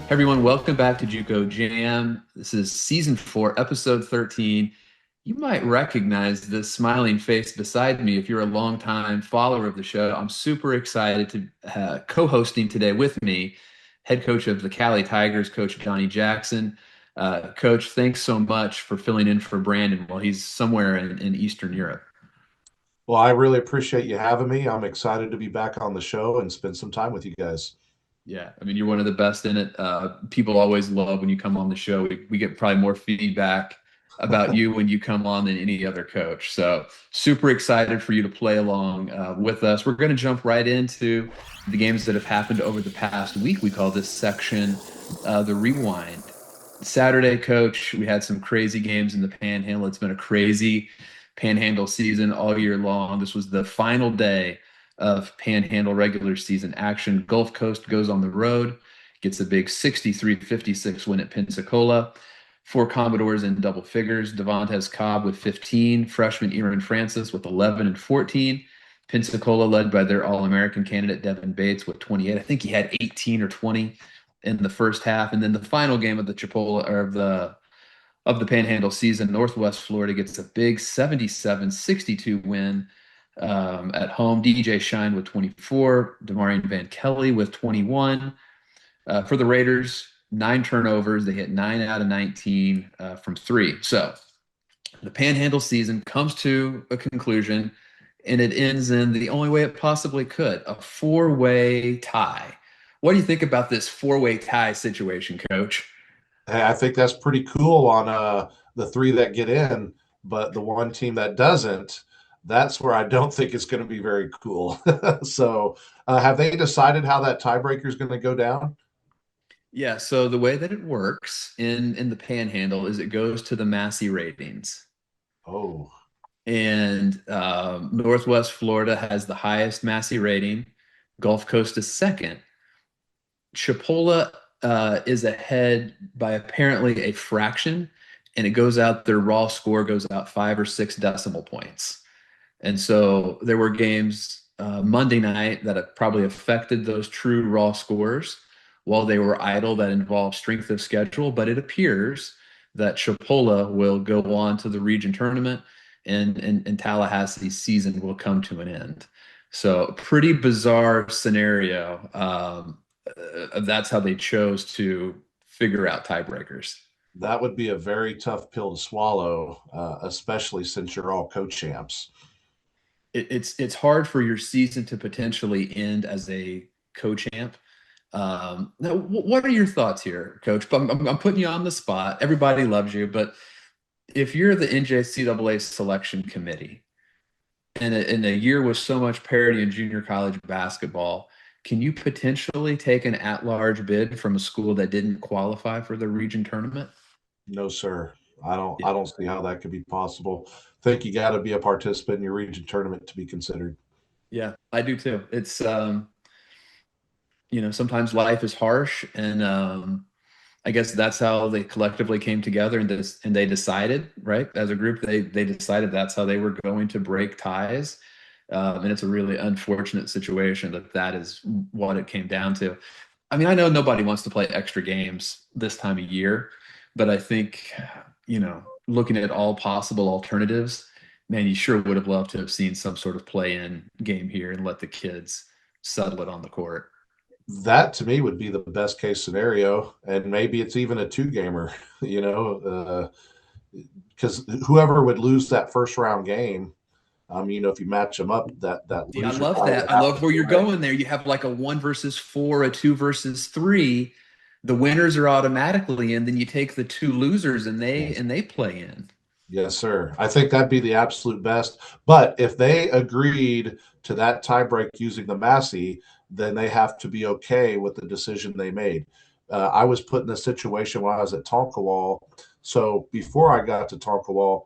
Hey everyone, welcome back to JUCO Jam. This is season 4, episode 13. You might recognize this smiling face beside me if you're a longtime follower of the show. I'm super excited to co-hosting today with me, head coach of the Cali Tigers, Coach Donnie Jackson. Coach, thanks so much for filling in for Brandon while he's somewhere in Eastern Europe. Well, I really appreciate you having me. I'm excited to be back on the show and spend some time with you guys. Yeah, I mean, you're one of the best in it. People always love when you come on the show. We get probably more feedback about you when you come on than any other coach. So super excited for you to play along with us. We're going to jump right into the games that have happened over the past week. We call this section the Rewind. Saturday, coach, we had some crazy games in the Panhandle. It's been a crazy Panhandle season all year long. This was the final day of Panhandle regular season action. Gulf Coast goes on the road, gets a big 63-56 win at Pensacola. Four Commodores in double figures. Devontae Cobb with 15, freshman Aaron Francis with 11 and 14. Pensacola led by their All-American candidate Devin Bates with 28. I think he had 18 or 20 in the first half. And then the final game of the Chipola or of the Panhandle season, Northwest Florida gets a big 77-62 win at home. DJ Shine with 24, Demarion Van Kelly with 21. For the Raiders, 9 turnovers. They hit 9 out of 19 from three. So the Panhandle season comes to a conclusion, and it ends in the only way it possibly could, a four-way tie. What do you think about this four-way tie situation, Coach? Hey, I think that's pretty cool on the three that get in, but the one team that doesn't, that's where I don't think it's going to be very cool. So, have they decided how that tiebreaker is going to go down? Yeah, so the way that it works in the Panhandle is it goes to the Massey ratings. Oh, And Northwest Florida has the highest Massey rating. Gulf Coast is second. Chipola is ahead by apparently a fraction, and it goes out, their raw score goes out 5 or 6 decimal points. And so there were games Monday night that have probably affected those true raw scores while they were idle that involved strength of schedule. But it appears that Chipola will go on to the region tournament and Tallahassee's season will come to an end. So pretty bizarre scenario. That's how they chose to figure out tiebreakers. that would be a very tough pill to swallow, especially since you're all co-champs. It's hard for your season to potentially end as a co-champ. Now, what are your thoughts here, Coach? I'm putting you on the spot. Everybody loves you, but if you're the NJCAA selection committee in a year with so much parity in junior college basketball, can you potentially take an at-large bid from a school that didn't qualify for the region tournament? No, sir. I don't. Yeah, I don't see how that could be possible. Think you got to be a participant in your region tournament to be considered. yeah, I do too. It's sometimes life is harsh, and I guess that's how they collectively came together and they decided, right? As a group, they decided that's how they were going to break ties. And it's a really unfortunate situation that is what it came down to. I mean, I know nobody wants to play extra games this time of year, but I think, looking at all possible alternatives, man, you sure would have loved to have seen some sort of play-in game here and let the kids settle it on the court. That to me would be the best case scenario, and maybe it's even a two gamer. You know, because whoever would lose that first round game, if you match them up, that See, I loser love probably would that. I have love to where play, you're right? going there. You have like a 1 versus 4, a 2 versus 3. The winners are automatically in. Then you take the two losers and Yes. they play in. Yes, sir. I think that'd be the absolute best. But if they agreed to that tiebreak using the Massey, then they have to be okay with the decision they made. I was put in a situation when I was at Tonkawa. So before I got to Tonkawa,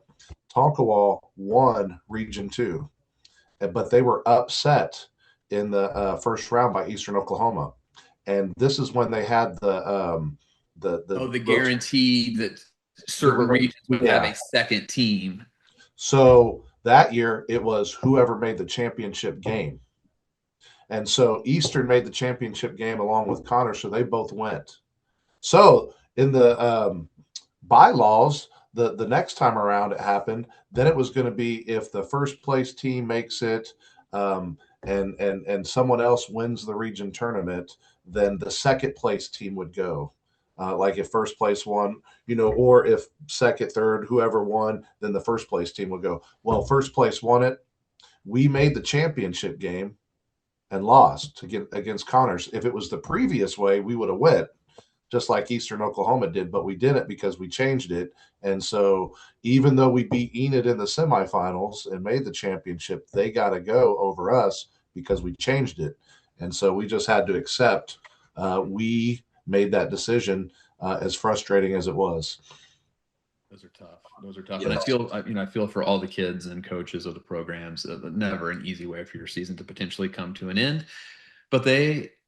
Tonkawa won Region 2, but they were upset in the first round by Eastern Oklahoma. And this is when they had the Oh, the guarantee that certain the regions would have yeah. a second team. So that year it was whoever made the championship game. And so Eastern made the championship game along with Connor, so they both went. So in the bylaws, the next time around it happened, then it was going to be if the first place team makes it, and someone else wins the region tournament, then the second place team would go. Like if first place won, or if second, third, whoever won, then the first place team would go. Well, first place won it. We made the championship game and lost to get against Connors. If it was the previous way, we would have went, just like Eastern Oklahoma did, but we didn't because we changed it. And so even though we beat Enid in the semifinals and made the championship, they got to go over us because we changed it. And so we just had to accept we made that decision, as frustrating as it was. Those are tough. Those are tough. And Yes. I feel for all the kids and coaches of the programs, never an easy way for your season to potentially come to an end. But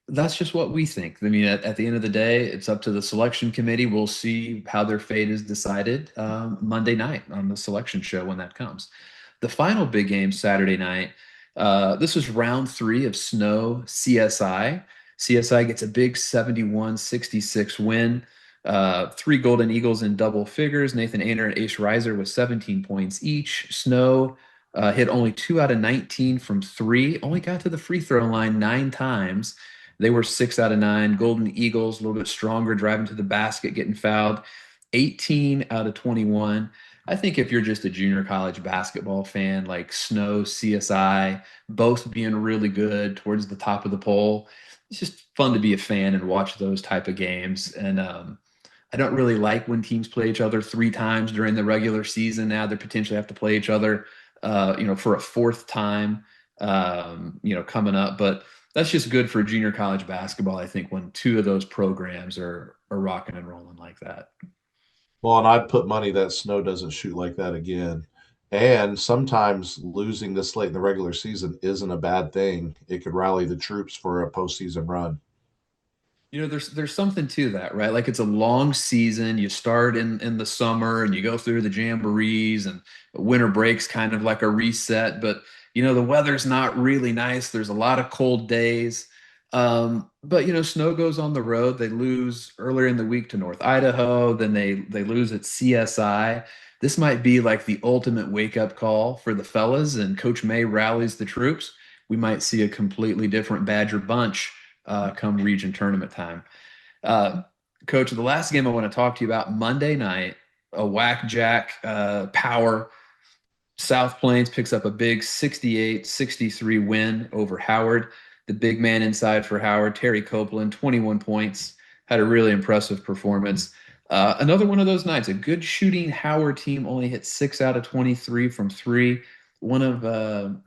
that's just what we think. I mean, at the end of the day, it's up to the selection committee. We'll see how their fate is decided Monday night on the selection show when that comes. The final big game Saturday night. This was round 3 of Snow CSI. CSI gets a big 71-66 win. 3 Golden Eagles in double figures. Nathan Ainer and Ace Reiser with 17 points each. Snow hit only 2 out of 19 from 3. Only got to the free throw line 9 times. They were 6 out of 9. Golden Eagles a little bit stronger, driving to the basket, getting fouled. 18 out of 21. I think if you're just a junior college basketball fan, like Snow, CSI, both being really good towards the top of the poll, it's just fun to be a fan and watch those type of games. And I don't really like when teams play each other 3 times during the regular season. Now they potentially have to play each other, for a 4th time, coming up. But that's just good for junior college basketball, I think, when 2 of those programs are rocking and rolling like that. Well, and I'd put money that Snow doesn't shoot like that again. And sometimes losing this late in the regular season isn't a bad thing. It could rally the troops for a postseason run. There's something to that, right? Like it's a long season. You start in the summer and you go through the jamborees, and winter breaks kind of like a reset. But the weather's not really nice. There's a lot of cold days. But Snow goes on the road. They lose earlier in the week to North Idaho. Then they lose at CSI. This might be like the ultimate wake up call for the fellas, and Coach May rallies the troops. We might see a completely different Badger bunch come region tournament time. Uh, Coach, the last game I want to talk to you about Monday night, a whack jack power. South Plains picks up a big 68-63 win over Howard. The big man inside for Howard, Terry Copeland, 21 points, had a really impressive performance. Another one of those nights, a good shooting Howard team only hit 6 out of 23 from 3. One of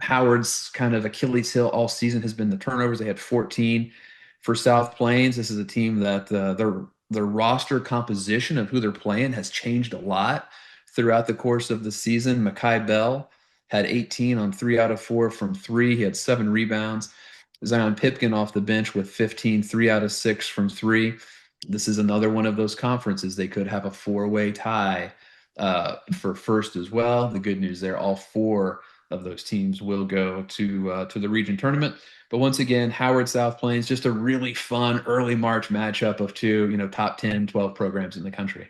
Howard's kind of Achilles heel all season has been the turnovers. They had 14 for South Plains. This is a team that their roster composition of who they're playing has changed a lot throughout the course of the season. Makai Bell had 18 on 3 out of 4 from 3. He had 7 rebounds. Zion Pipkin off the bench with 15, 3 out of 6 from 3. This is another one of those conferences. They could have a 4-way tie for first as well. The good news there, all 4 of those teams will go to the region tournament. But once again, Howard South Plains, just a really fun early March matchup of 2, top 10, 12 programs in the country.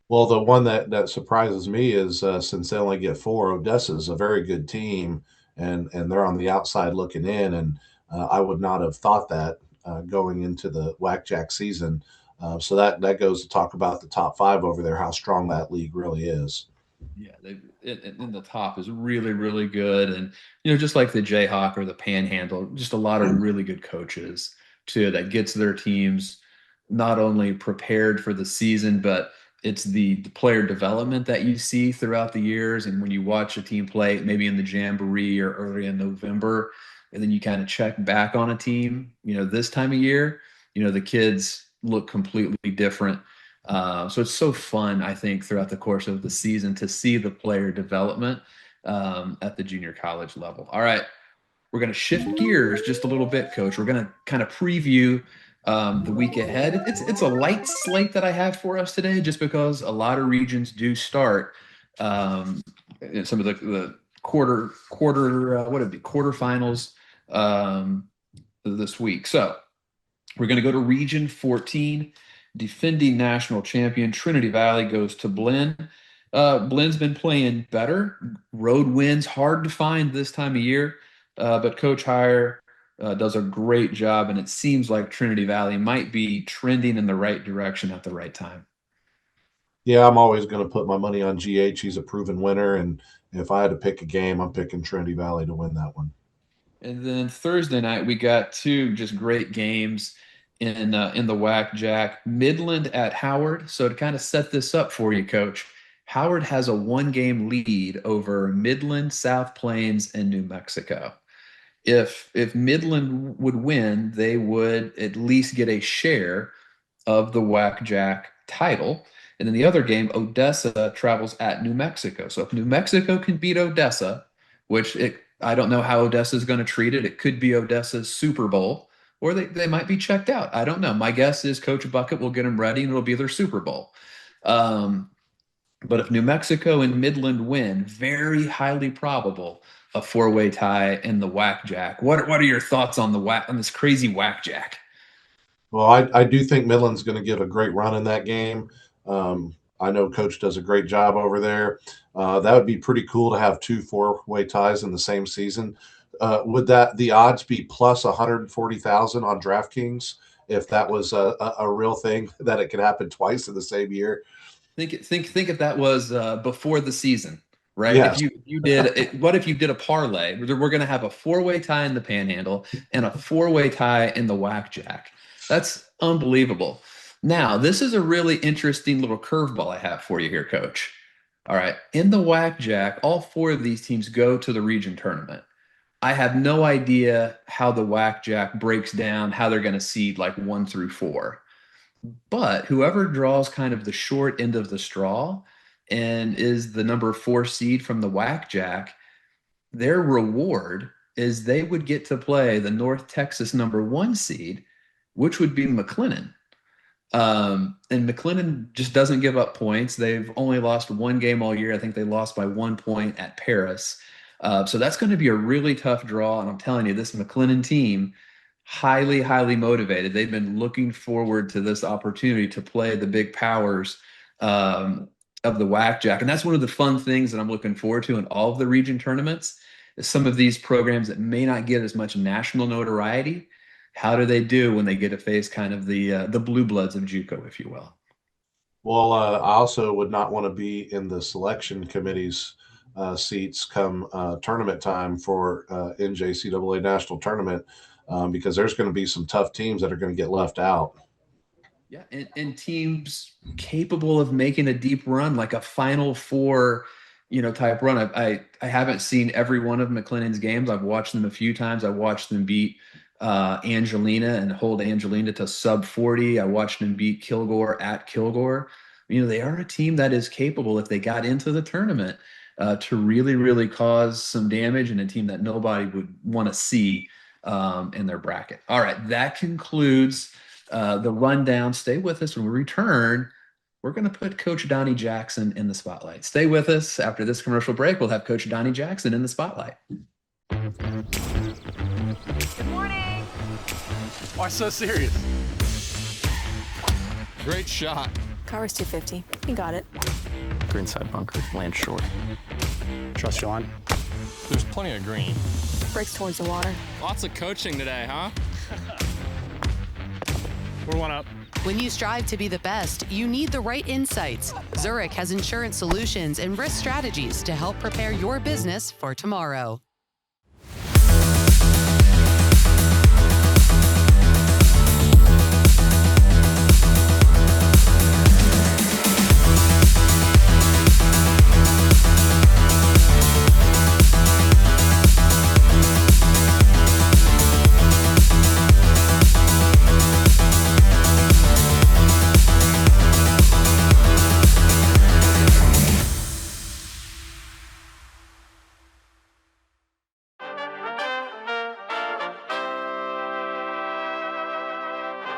Well, the one that surprises me is, since they only get 4, Odessa's a very good team, and they're on the outside looking in, and I would not have thought that going into the Whack-Jack season. So that goes to talk about the top 5 over there, how strong that league really is. Yeah, in the top is really, really good. And, just like the Jayhawk or the Panhandle, just a lot of really good coaches too that gets their teams not only prepared for the season, but it's the player development that you see throughout the years. And when you watch a team play, maybe in the Jamboree or early in November, and then you kind of check back on a team, this time of year, the kids look completely different. So it's so fun, I think, throughout the course of the season to see the player development at the junior college level. All right, we're going to shift gears just a little bit, Coach. We're going to kind of preview the week ahead. It's a light slate that I have for us today, just because a lot of regions do start in some of the quarterfinals this week. So we're going to go to Region 14. Defending national champion Trinity Valley goes to Blinn. Blinn's been playing better. Road wins hard to find this time of year, but Coach Heyer does a great job, and it seems like Trinity Valley might be trending in the right direction at the right time. Yeah, I'm always going to put my money on GH. He's a proven winner, and if I had to pick a game, I'm picking Trinity Valley to win that one. And then Thursday night we got two just great games in the Whack Jack. Midland at Howard. So to kind of set this up for you, Coach, Howard has a one-game lead over Midland, South Plains, and New Mexico. If Midland would win, they would at least get a share of the Whack Jack title. And then the other game, Odessa travels at New Mexico. So if New Mexico can beat Odessa, which I don't know how Odessa is going to treat it. It could be Odessa's Super Bowl, or they might be checked out. I don't know. My guess is Coach Bucket will get them ready and it'll be their Super Bowl. Um, but if New Mexico and Midland win, very highly probable a four-way tie in the Whack Jack. What are your thoughts on this crazy Whack Jack? Well, I do think Midland's going to give a great run in that game. I know Coach does a great job over there. That would be pretty cool to have two four-way ties in the same season. Would that the odds be plus 140,000 on DraftKings if that was a real thing that it could happen twice in the same year? Think if that was before the season, right? If Yes. you did it, what if you did a parlay? We're going to have a four-way tie in the Panhandle and a four-way tie in the Whack Jack. That's unbelievable. Now, this is a really interesting little curveball I have for you here, Coach. All right, in the Whack Jack, all four of these teams go to the region tournament. I have no idea how the Whack Jack breaks down, how they're going to seed like 1 through 4. But whoever draws kind of the short end of the straw and is the number 4 seed from the Whack Jack, their reward is they would get to play the North Texas number 1 seed, which would be McLennan. And McLennan just doesn't give up points. They've only lost one game all year. I think they lost by 1 point at Paris. So that's going to be a really tough draw. And I'm telling you, this McLennan team, highly, highly motivated. They've been looking forward to this opportunity to play the big powers of the Whack Jack. And that's one of the fun things that I'm looking forward to in all of the region tournaments is some of these programs that may not get as much national notoriety. How do they do when they get to face kind of the blue bloods of JUCO, if you will? Well, I also would not want to be in the selection committee's seats come tournament time for NJCAA national tournament because there's going to be some tough teams that are going to get left out. Yeah, and teams capable of making a deep run, like a Final Four, type run. I haven't seen every one of McLennan's games. I've watched them a few times. I watched them beat Angelina and hold Angelina to sub 40. I watched them beat Kilgore at Kilgore. They are a team that is capable, if they got into the tournament, to really, really cause some damage, and a team that nobody would want to see in their bracket. All right, that concludes the rundown. Stay with us when we return. We're going to put Coach Donnie Jackson in the spotlight. Stay with us. After this commercial break, we'll have Coach Donnie Jackson in the spotlight. Good morning. Why so serious? Great shot. Car's 250. You got it. Greenside bunker, land short. Trust your line. There's plenty of green. Brakes towards the water. Lots of coaching today, huh? We're one up. When you strive to be the best, you need the right insights. Zurich has insurance solutions and risk strategies to help prepare your business for tomorrow.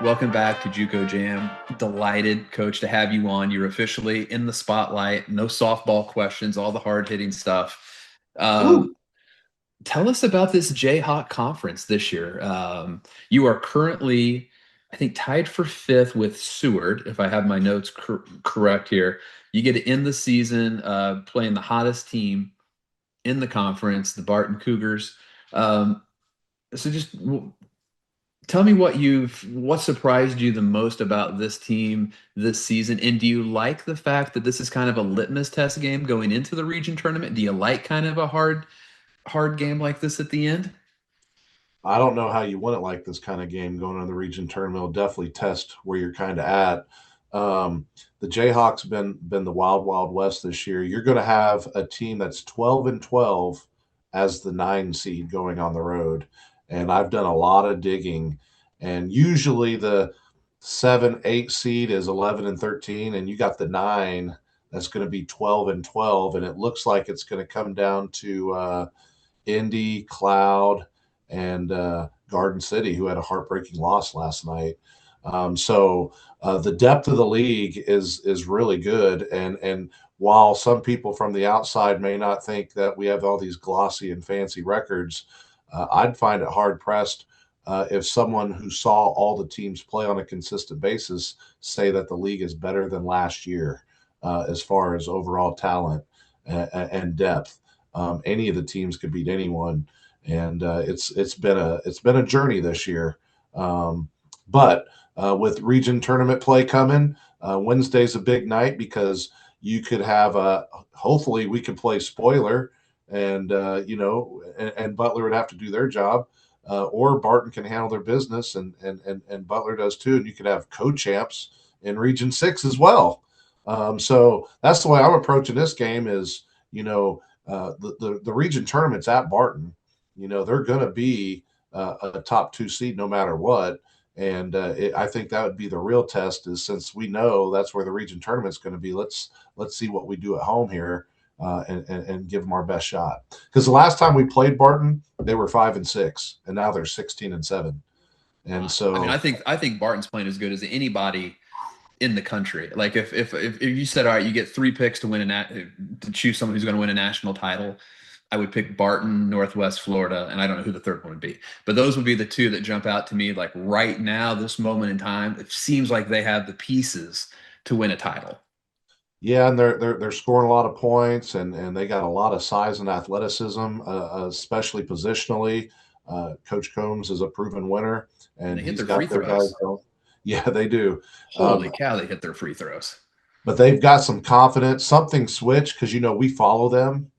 Welcome back to JUCO Jam. Delighted, Coach, to have you on. You're officially in the spotlight. No softball questions, all the hard-hitting stuff. Tell us about this Jayhawk conference this year. You are currently I think tied for fifth with Seward, if I have my notes correct here. You get to end the season playing the hottest team in the conference, the Barton Cougars. So just tell me what surprised you the most about this team this season, and do you like the fact that this is kind of a litmus test game going into the region tournament? Do you like kind of a hard game like this at the end? I don't know how you wouldn't like this kind of game going on the region tournament. It'll definitely test where you're kind of at. The Jayhawks been the wild wild west this year. You're going to have a team that's 12-12 as the 9 seed going on the road, and I've done a lot of digging. And usually the 7-8 seed is 11-13, and you got the 9 that's going to be 12-12, and it looks like it's going to come down to Indy, Cloud, and Garden City, who had a heartbreaking loss last night. The depth of the league is really good, and while some people from the outside may not think that we have all these glossy and fancy records, I'd find it hard pressed if someone who saw all the teams play on a consistent basis say that the league is better than last year as far as overall talent and depth. Any of the teams could beat anyone, and it's been a journey this year. But with region tournament play coming, Wednesday's a big night because you could have hopefully we could play spoiler, and and Butler would have to do their job, or Barton can handle their business, and Butler does too, and you could have co-champs in Region 6 as well. So that's the way I'm approaching this game is, the region tournament's at Barton. They're going to be a top 2 seed no matter what. And I think that would be the real test is since we know that's where the region tournament's going to be, let's see what we do at home here and give them our best shot. Because the last time we played Barton, they were 5-6, and now they're 16-7. And so I think Barton's playing as good as anybody in the country. Like if you said, all right, you get 3 picks to choose someone who's going to win a national title, I would pick Barton, Northwest Florida, and I don't know who the third one would be. But those would be the 2 that jump out to me. Like right now, this moment in time, it seems like they have the pieces to win a title. Yeah, and they're scoring a lot of points, and they got a lot of size and athleticism, especially positionally. Coach Combs is a proven winner, and they hit he's their got free their throws. guys going. Yeah, they do. Holy cow, they hit their free throws. But they've got some confidence. Something switched because we follow them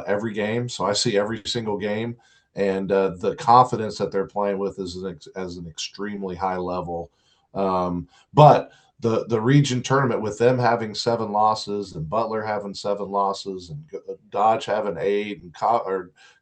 every game, so I see every single game, and the confidence that they're playing with is as an extremely high level. But the region tournament with them having 7 losses and Butler having 7 losses and Dodge having 8 and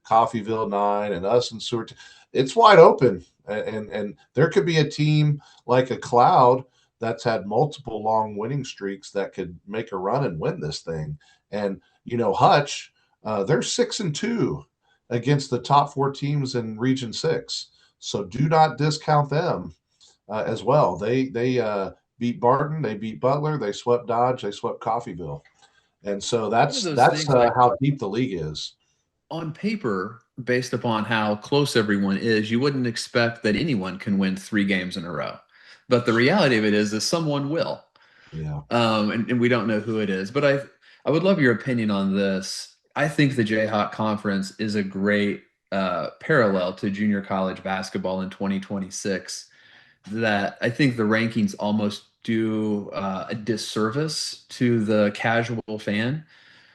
Coffeyville 9 and us and Seward, it's wide open, and there could be a team like a Cloud that's had multiple long winning streaks that could make a run and win this thing. And Hutch, they're 6-2 against the top 4 teams in Region 6, so do not discount them as well. They beat Barton, they beat Butler, they swept Dodge, they swept Coffeyville, and so that's how deep the league is. On paper, based upon how close everyone is, you wouldn't expect that anyone can win 3 games in a row. But the reality of it is someone will. Yeah. And we don't know who it is. But I would love your opinion on this. I think the Jayhawk Conference is a great parallel to junior college basketball in 2026, that I think the rankings almost do a disservice to the casual fan,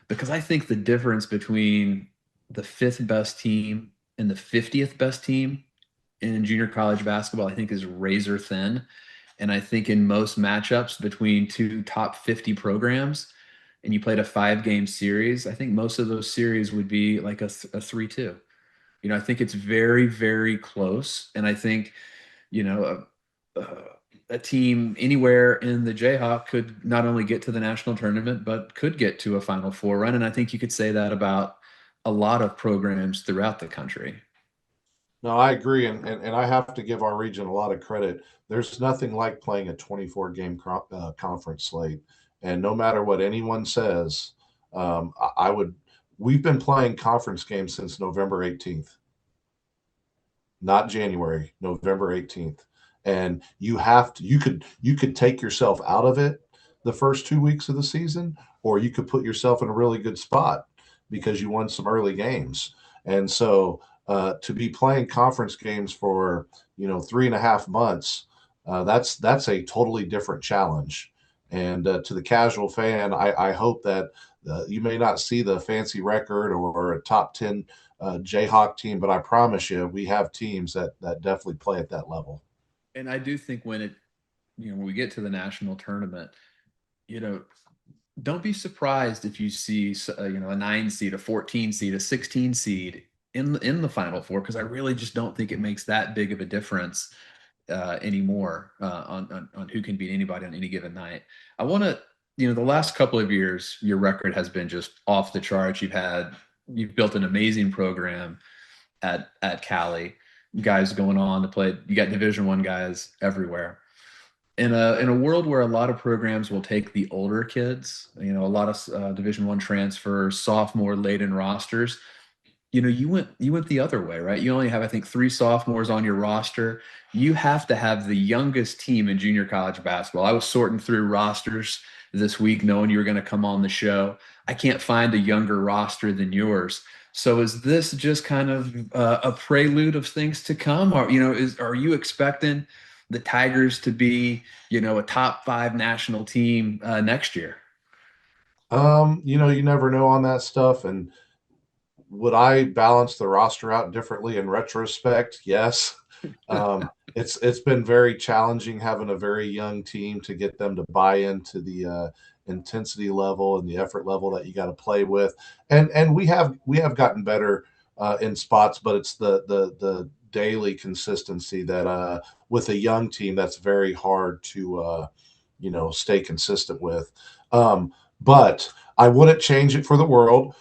because I think the difference between the 5th best team and the 50th best team in junior college basketball, I think is razor thin. And I think in most matchups between 2 top 50 programs, and you played a 5-game series, I think most of those series would be like a 3-2. I think it's very, very close. And I think, a team anywhere in the Jayhawk could not only get to the national tournament, but could get to a Final Four run. And I think you could say that about a lot of programs throughout the country. No, I agree, and I have to give our region a lot of credit. There's nothing like playing a 24-game conference slate, and no matter what anyone says, we've been playing conference games since November 18th, not January, November 18th, and you could take yourself out of it the first 2 weeks of the season, or you could put yourself in a really good spot because you won some early games. And so to be playing conference games for 3.5 months, that's a totally different challenge. And to the casual fan, I hope that you may not see the fancy record or a top 10 Jayhawk team, but I promise you, we have teams that definitely play at that level. And I do think when we get to the national tournament, don't be surprised if you see a 9 seed, a 14 seed, a 16 seed in the Final Four, because I really just don't think it makes that big of a difference anymore on who can beat anybody on any given night. I want to, the last couple of years, your record has been just off the charts. You've built an amazing program at Cali. Guys going on to play. You got Division I guys everywhere. In a world where a lot of programs will take the older kids, a lot of Division I transfers, sophomore laden rosters. You went the other way, right? You only have, I think, 3 sophomores on your roster. You have to have the youngest team in junior college basketball. I was sorting through rosters this week, knowing you were going to come on the show. I can't find a younger roster than yours. So is this just kind of a prelude of things to come? Or, are you expecting the Tigers to be, a top 5 national team next year? You never know on that stuff. And would I balance the roster out differently in retrospect? Yes. It's been very challenging having a very young team to get them to buy into the intensity level and the effort level that you got to play with. And we have gotten better in spots, but it's the daily consistency that with a young team that's very hard to stay consistent with. But I wouldn't change it for the world.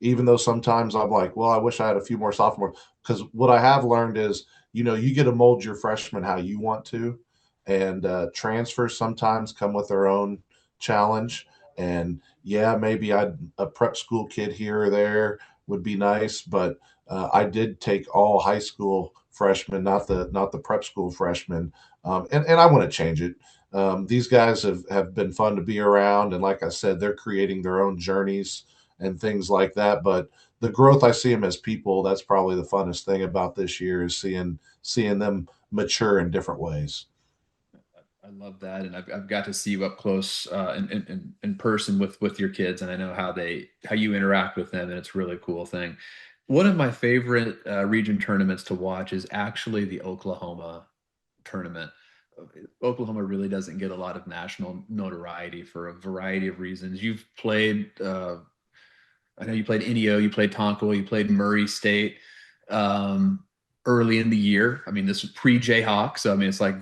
Even though sometimes I'm like, well, I wish I had a few more sophomores, because what I have learned is, you get to mold your freshmen how you want to, and transfers sometimes come with their own challenge. And yeah, maybe a prep school kid here or there would be nice, but I did take all high school freshmen, not the prep school freshmen, and I want to change it. These guys have been fun to be around, and like I said, they're creating their own journeys and things like that. But the growth, I see them as people. That's probably the funnest thing about this year, is seeing them mature in different ways. I love that, and I've got to see you up close in person with your kids, and I know how you interact with them, and it's a really cool thing. One of my favorite region tournaments to watch is actually the Oklahoma tournament. Oklahoma really doesn't get a lot of national notoriety for a variety of reasons. You've played, I know you played NEO, you played Tonko, you played Murray State early in the year. I mean, this is pre-Jayhawk, so I mean, it's like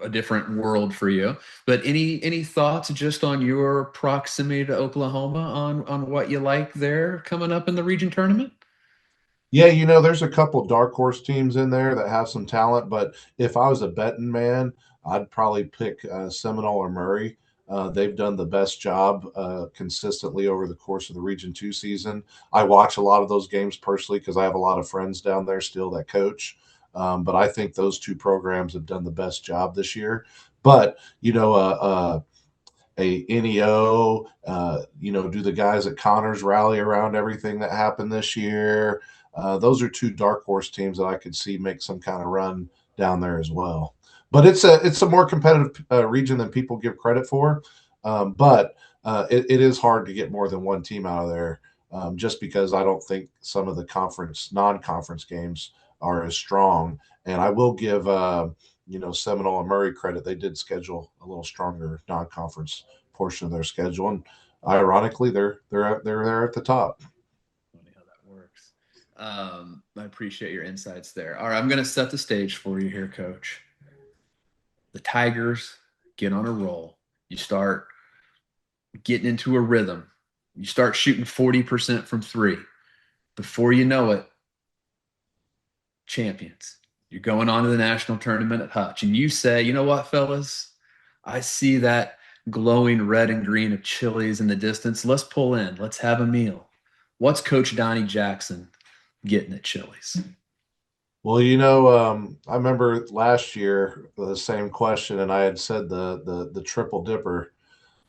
a different world for you. But any thoughts just on your proximity to Oklahoma on what you like there coming up in the region tournament? Yeah, there's a couple dark horse teams in there that have some talent, but if I was a betting man, I'd probably pick Seminole or Murray. They've done the best job consistently over the course of the Region 2 season. I watch a lot of those games personally because I have a lot of friends down there still that coach. But I think those 2 programs have done the best job this year. But, a NEO, do the guys at Connors rally around everything that happened this year? Those are 2 dark horse teams that I could see make some kind of run down there as well. But it's a more competitive region than people give credit for. But it is hard to get more than 1 team out of there, just because I don't think some of the non-conference games are as strong. And I will give Seminole and Murray credit. They did schedule a little stronger non-conference portion of their schedule, and ironically, they're there at the top. Funny how that works. I appreciate your insights there. All right, I'm going to set the stage for you here, Coach. The Tigers get on a roll. You start getting into a rhythm. You start shooting 40% from 3. Before you know it, champions. You're going on to the national tournament at Hutch. And you say, you know what, fellas? I see that glowing red and green of Chili's in the distance. Let's pull in. Let's have a meal. What's Coach Donnie Jackson getting at Chili's? Well, I remember last year the same question, and I had said the triple dipper,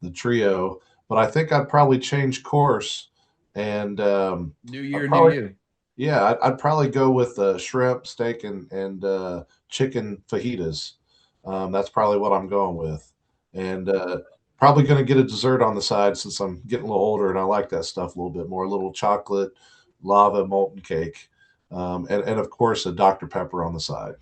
the trio, but I think I'd probably change course, and New I'd year, new probably you. yeah, I'd probably go with shrimp, steak, and chicken fajitas. That's probably what I'm going with, and probably going to get a dessert on the side since I'm getting a little older and I like that stuff a little bit more. A little chocolate lava molten cake, and of course a Dr. Pepper on the side.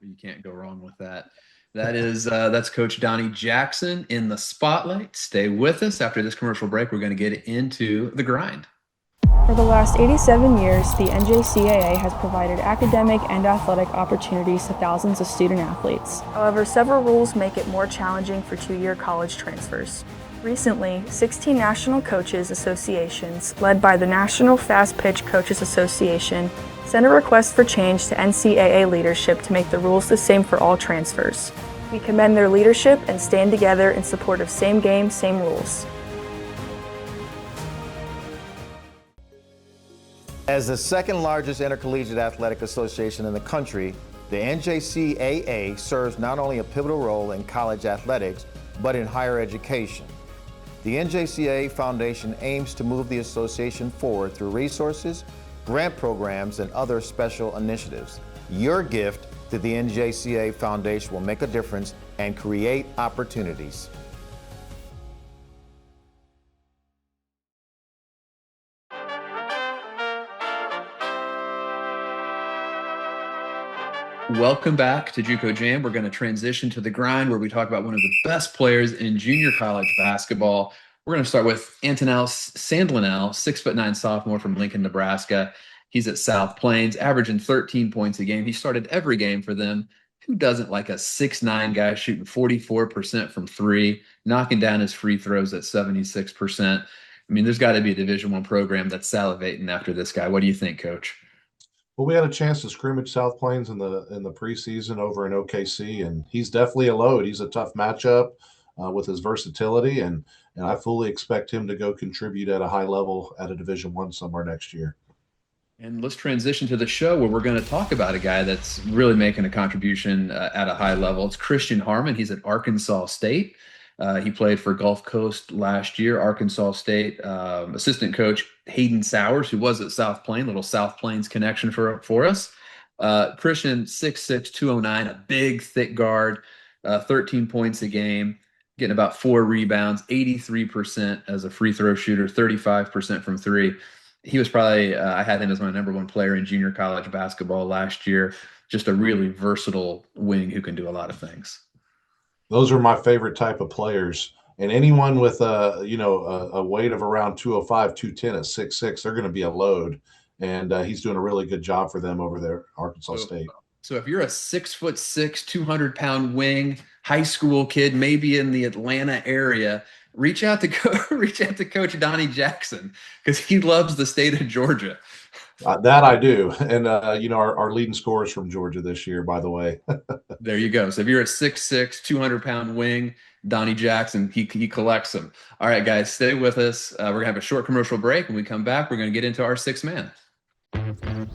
You can't go wrong with that. That's Coach Donnie Jackson in the spotlight. Stay with us. After this commercial break, we're going to get into the grind. For the last 87 years, the NJCAA has provided academic and athletic opportunities to thousands of student athletes. However, several rules make it more challenging for two-year college transfers. Recently, 16 national coaches associations, led by the National Fast Pitch Coaches Association, sent a request for change to NCAA leadership to make the rules the same for all transfers. We commend their leadership and stand together in support of same game, same rules. As the second largest intercollegiate athletic association in the country, the NJCAA serves not only a pivotal role in college athletics, but in higher education. The NJCAA Foundation aims to move the association forward through resources, grant programs, and other special initiatives. Your gift to the NJCAA Foundation will make a difference and create opportunities. Welcome back to JUCO Jam. We're going to transition to the grind where we talk about one of the best players in junior college basketball. We're going to start with Antonell Sandlinell, 6'9" sophomore from Lincoln, Nebraska. He's at South Plains, averaging 13 points a game. He started every game for them. Who doesn't like a 6'9" guy shooting 44% from three, knocking down his free throws at 76%? I mean, there's got to be a Division I program that's salivating after this guy. What do you think, Coach? Well, we had a chance to scrimmage South Plains in the preseason over in OKC, and he's definitely a load. He's a tough matchup with his versatility, and I fully expect him to go contribute at a high level at a Division I somewhere next year. And let's transition to the show where we're going to talk about a guy that's really making a contribution at a high level. It's Christian Harmon. He's at Arkansas State. He played for Gulf Coast last year. Arkansas State assistant coach Hayden Sowers, who was at South Plains, little South Plains connection for us. Christian, 6'6", 209, a big, thick guard, 13 points a game, getting about 4 rebounds, 83% as a free throw shooter, 35% from three. He was probably, I had him as my number one player in junior college basketball last year. Just a really versatile wing who can do a lot of things. Those are my favorite type of players. And anyone with a weight of around 205, 210 at 6'6", they're going to be a load. And he's doing a really good job for them over there, Arkansas State. So if you're a 6'6", 200-pound wing, high school kid, maybe in the Atlanta area, reach out to Coach Donnie Jackson because he loves the state of Georgia. That I do. And, our leading scorers from Georgia this year, by the way. There you go. So if you're a 6'6", 200-pound wing, Donnie Jackson, he collects them. All right, guys, stay with us. We're going to have a short commercial break. When we come back, we're going to get into our sixth man. Good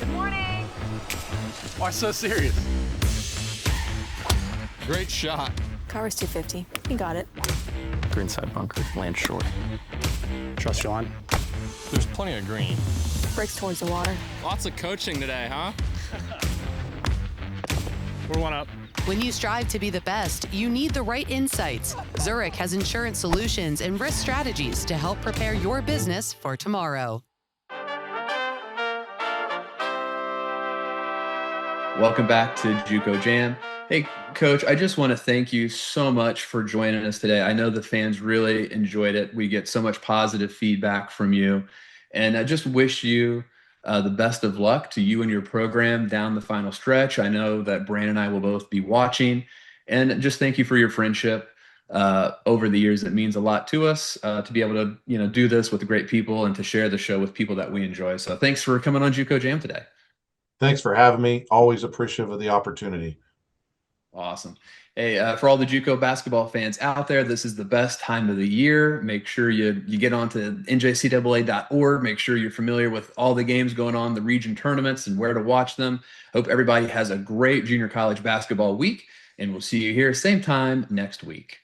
morning. Why so serious? Great shot. Cover's 250. You got it. Greenside bunker, land short. Trust you on. There's plenty of green. Breaks towards the water. Lots of coaching today, huh? We're one up. When you strive to be the best, you need the right insights. Zurich has insurance solutions and risk strategies to help prepare your business for tomorrow. Welcome back to JUCO Jam. Hey, Coach, I just want to thank you so much for joining us today. I know the fans really enjoyed it. We get so much positive feedback from you. And I just wish you the best of luck to you and your program down the final stretch. I know that Brandon and I will both be watching. And just thank you for your friendship over the years. It means a lot to us to be able to do this with great people and to share the show with people that we enjoy. So thanks for coming on JUCO Jam today. Thanks for having me. Always appreciative of the opportunity. Awesome. Hey, for all the JUCO basketball fans out there, this is the best time of the year. Make sure you get onto njcaa.org. Make sure you're familiar with all the games going on, the region tournaments, and where to watch them. Hope everybody has a great junior college basketball week, and we'll see you here same time next week.